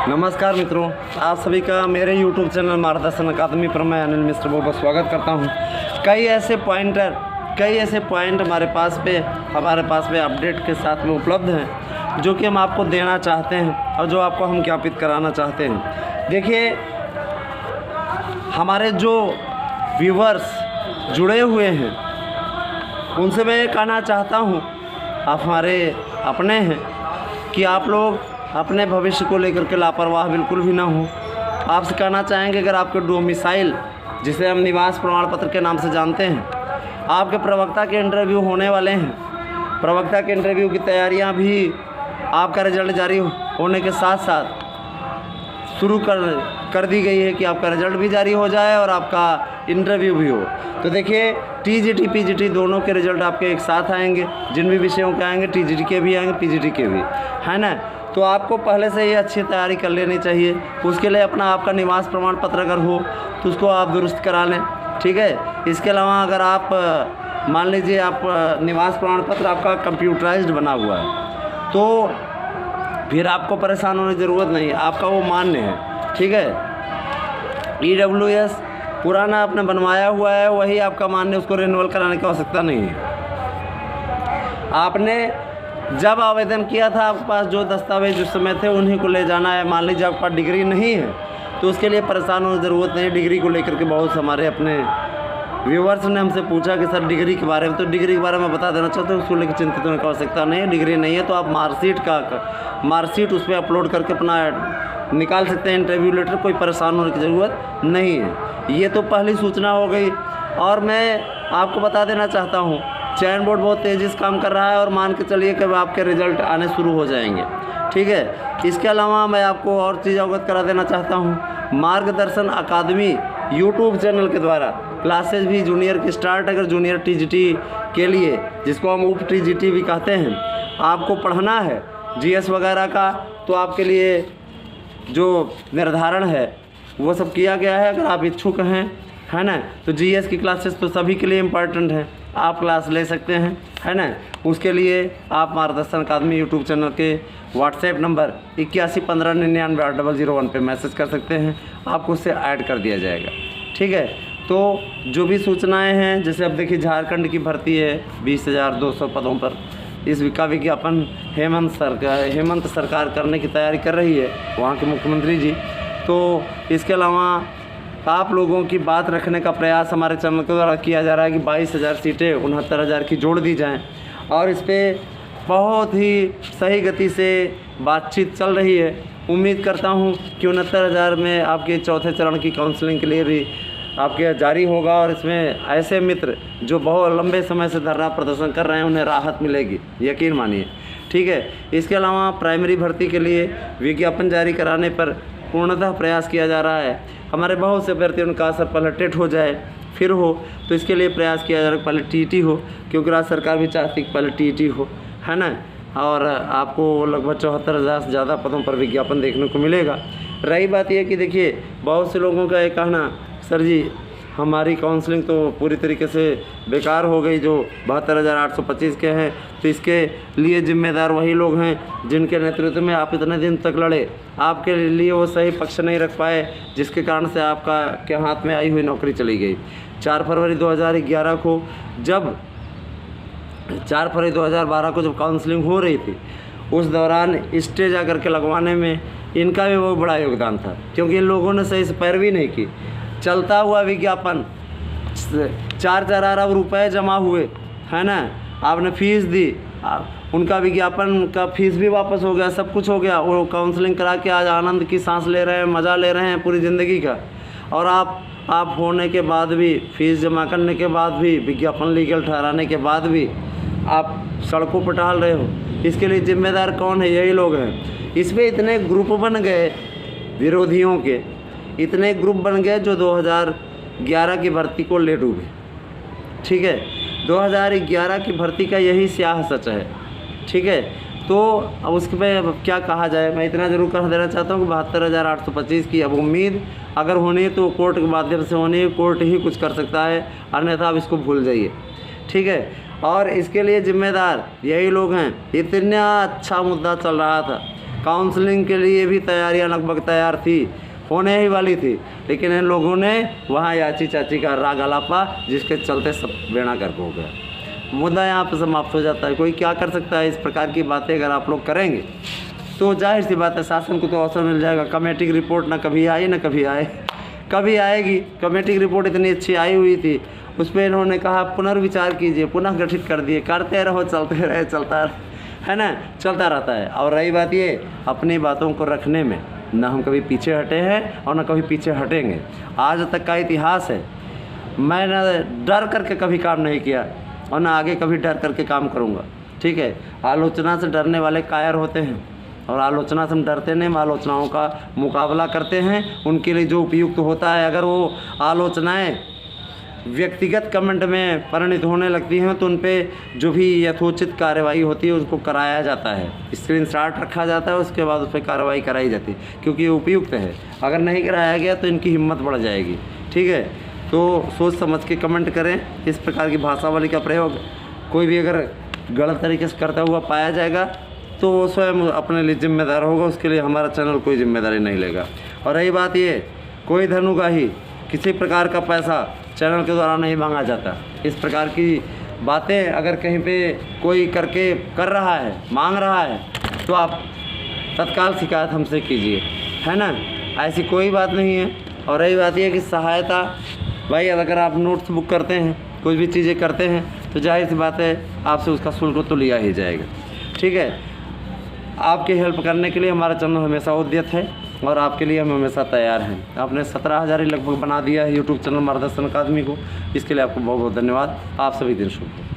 नमस्कार मित्रों, आप सभी का मेरे YouTube चैनल मार्गदर्शन अकादमी पर मैं अनिल मिश्र बहुत स्वागत करता हूं। कई ऐसे पॉइंट हमारे पास पे अपडेट के साथ में उपलब्ध हैं जो कि हम आपको देना चाहते हैं और जो आपको हम ज्ञापित कराना चाहते हैं। देखिए, हमारे जो व्यूवर्स जुड़े हुए हैं उनसे मैं ये कहना चाहता हूँ, आप हमारे अपने हैं, कि आप लोग अपने भविष्य को लेकर के लापरवाह बिल्कुल भी ना हो। आपसे कहना चाहेंगे, अगर आपके डोमिसाइल, जिसे हम निवास प्रमाण पत्र के नाम से जानते हैं, आपके प्रवक्ता के इंटरव्यू होने वाले हैं। प्रवक्ता के इंटरव्यू की तैयारियां भी आपका रिजल्ट जारी होने के साथ साथ शुरू कर दी गई है कि आपका रिजल्ट भी जारी हो जाए और आपका इंटरव्यू भी हो। तो देखिए, टीजीटी पीजीटी दोनों के रिजल्ट आपके एक साथ आएंगे। जिन भी विषयों के आएंगे, टीजीटी के भी आएंगे, पीजीटी के भी, है ना। तो आपको पहले से ही अच्छी तैयारी कर लेनी चाहिए। उसके लिए आपका निवास प्रमाण पत्र अगर हो तो उसको आप दुरुस्त करा लें, ठीक है। इसके अलावा अगर आप मान लीजिए आप निवास प्रमाण पत्र आपका कंप्यूटराइज्ड बना हुआ है तो फिर आपको परेशान होने की ज़रूरत नहीं है, आपका वो मान्य है, ठीक है। EWS पुराना आपने बनवाया हुआ है, वही आपका मान्य, उसको रिन्यूअल कराने की आवश्यकता नहीं है। आपने जब आवेदन किया था आपके पास जो दस्तावेज उस समय थे उन्हीं को ले जाना है। मान लीजिए आपके पास डिग्री नहीं है तो उसके लिए परेशान होने की ज़रूरत नहीं है। डिग्री को लेकर के बहुत हमारे अपने व्यूवर्स ने हमसे पूछा कि सर डिग्री के बारे में, तो डिग्री के बारे में बता देना चाहते हैं, उसको लेकर चिंतित होने की आवश्यकता नहीं है। डिग्री नहीं है तो आप मार्कशीट उस पर अपलोड करके अपना निकाल सकते हैं इंटरव्यू लेटर, कोई परेशान होने की ज़रूरत नहीं है। ये तो पहली सूचना हो गई। और मैं आपको बता देना चाहता हूँ, चयन बोर्ड बहुत तेज़ी से काम कर रहा है और मान के चलिए कि आपके रिज़ल्ट आने शुरू हो जाएंगे, ठीक है। इसके अलावा मैं आपको और चीज़ अवगत करा देना चाहता हूँ, मार्गदर्शन अकादमी यूट्यूब चैनल के द्वारा क्लासेज भी जूनियर की स्टार्ट, अगर जूनियर टीजीटी के लिए, जिसको हम उप टीजीटी भी कहते हैं, आपको पढ़ना है जीएस वगैरह का, तो आपके लिए जो निर्धारण है वो सब किया गया है। अगर आप इच्छुक हैं, है ना, तो जीएस की क्लासेस तो सभी के लिए इम्पॉर्टेंट हैं, आप क्लास ले सकते हैं, है ना। उसके लिए आप मार्गदर्शन अकादमी यूट्यूब चैनल के व्हाट्सएप नंबर 8115998001 पे मैसेज कर सकते हैं, आपको उससे ऐड कर दिया जाएगा, ठीक है। तो जो भी सूचनाएं हैं, जैसे अब देखिए झारखंड की भर्ती है 20,200 पदों पर, इस का विज्ञापन हेमंत सरकार करने की तैयारी कर रही है, वहाँ के मुख्यमंत्री जी। तो इसके अलावा आप लोगों की बात रखने का प्रयास हमारे चैनल के द्वारा किया जा रहा है कि 22,000 सीटें 69,000 की जोड़ दी जाएं, और इस पर बहुत ही सही गति से बातचीत चल रही है। उम्मीद करता हूं कि 69,000 में आपके चौथे चरण की काउंसलिंग के लिए भी आपके जारी होगा, और इसमें ऐसे मित्र जो बहुत लंबे समय से धरना प्रदर्शन कर रहे हैं उन्हें राहत मिलेगी, यकीन मानिए, ठीक है। इसके अलावा प्राइमरी भर्ती के लिए विज्ञापन जारी कराने पर पूर्णतः प्रयास किया जा रहा है। हमारे बहुत से अभ्यर्थी उनका सर पहले टेट हो जाए फिर हो, तो इसके लिए प्रयास किया जा रहा है पहले टीटी हो, क्योंकि राज्य सरकार भी चाहती है कि पहले टीटी हो, है ना। और आपको लगभग 74,000 से ज़्यादा पदों पर विज्ञापन देखने को मिलेगा। रही बात यह कि देखिए, बहुत से लोगों का ये कहना, सर जी हमारी काउंसलिंग तो पूरी तरीके से बेकार हो गई, जो 72,825 के हैं, तो इसके लिए जिम्मेदार वही लोग हैं जिनके नेतृत्व में आप इतने दिन तक लड़े, आपके लिए वो सही पक्ष नहीं रख पाए, जिसके कारण से आपका के हाथ में आई हुई नौकरी चली गई। 4 फरवरी 2011 को जब 4 फरवरी 2012 को जब काउंसलिंग हो रही थी, उस दौरान स्टेज आकर के लगवाने में इनका भी बहुत बड़ा योगदान था, क्योंकि इन लोगों ने सही से पैरवी नहीं की। चलता हुआ विज्ञापन 4 अरब रुपए जमा हुए, है ना, आपने फीस दी, उनका विज्ञापन का फीस भी वापस हो गया, सब कुछ हो गया। वो काउंसलिंग करा के आज आनंद की सांस ले रहे हैं, मज़ा ले रहे हैं पूरी ज़िंदगी का, और आप होने के बाद भी, फीस जमा करने के बाद भी, विज्ञापन लीगल ठहराने के बाद भी आप सड़कों पर टहल रहे हो। इसके लिए जिम्मेदार कौन है? यही लोग हैं। इसमें इतने ग्रुप बन गए विरोधियों के, इतने ग्रुप बन गए जो 2011 की भर्ती को ले डूबे, ठीक है। 2011 की भर्ती का यही स्याह सच है, ठीक है। तो अब उसके पे अब क्या कहा जाए, मैं इतना ज़रूर कह देना चाहता हूँ कि 72,825 की अब उम्मीद अगर होनी है तो कोर्ट के माध्यम से होनी है, कोर्ट ही कुछ कर सकता है, अन्यथा आप इसको भूल जाइए, ठीक है। और इसके लिए जिम्मेदार यही लोग हैं। इतना अच्छा मुद्दा चल रहा था काउंसलिंग के लिए भी तैयारियां लगभग तैयार थी, होने ही वाली थी, लेकिन इन लोगों ने वहाँ याची चाची का राग अलापा, जिसके चलते सब बेड़ा गर्क हो गया। मुद्दा यहाँ पर समाप्त हो जाता है। कोई क्या कर सकता है? इस प्रकार की बातें अगर आप लोग करेंगे तो जाहिर सी बात है शासन को तो अवसर मिल जाएगा। कमेटी की रिपोर्ट ना कभी आई ना कभी आए, कभी आएगी। कमेटी की रिपोर्ट इतनी अच्छी आई हुई थी, उस पर इन्होंने कहा पुनर्विचार कीजिए, पुनः गठित कर दिए, करते रहो, चलते रहे, चलता है ना, चलता रहता है। और रही बात ये अपनी बातों को रखने में, ना हम कभी पीछे हटे हैं और ना कभी पीछे हटेंगे। आज तक का इतिहास है, मैं ना डर करके कभी काम नहीं किया और ना आगे कभी डर करके काम करूँगा। ठीक है, आलोचना से डरने वाले कायर होते हैं और आलोचना से हम डरते नहीं, हम आलोचनाओं का मुकाबला करते हैं। उनके लिए जो उपयुक्त होता है, अगर वो आलोचनाएं व्यक्तिगत कमेंट में परिणित होने लगती हैं तो उन पे जो भी यथोचित कार्रवाई होती है उसको कराया जाता है, स्क्रीनशॉट रखा जाता है, उसके बाद उस पर कार्रवाई कराई जाती है, क्योंकि ये उपयुक्त है। अगर नहीं कराया गया तो इनकी हिम्मत बढ़ जाएगी। ठीक है, तो सोच समझ के कमेंट करें। इस प्रकार की भाषावली का प्रयोग कोई भी अगर गलत तरीके से करता हुआ पाया जाएगा तो वो स्वयं अपने लिए जिम्मेदार होगा, उसके लिए हमारा चैनल कोई जिम्मेदारी नहीं लेगा। और रही बात ये, कोई धनुगाही, किसी प्रकार का पैसा चैनल के द्वारा नहीं मांगा जाता। इस प्रकार की बातें अगर कहीं पे कोई करके कर रहा है, मांग रहा है, तो आप तत्काल शिकायत हमसे कीजिए, है ना, ऐसी कोई बात नहीं है। और रही बात ये कि सहायता, भाई अगर आप नोट्स बुक करते हैं, कुछ भी चीज़ें करते हैं, तो जाहिर सी बात है आपसे उसका शुल्क तो लिया ही जाएगा। ठीक है, आपकी हेल्प करने के लिए हमारा चैनल हमेशा उद्यत है और आपके लिए हम हमेशा तैयार हैं। आपने 17,000 ही लगभग बना दिया है यूट्यूब चैनल मार्गदर्शन अकादमी को, इसके लिए आपको बहुत बहुत धन्यवाद। आप सभी दिन शुभ हो।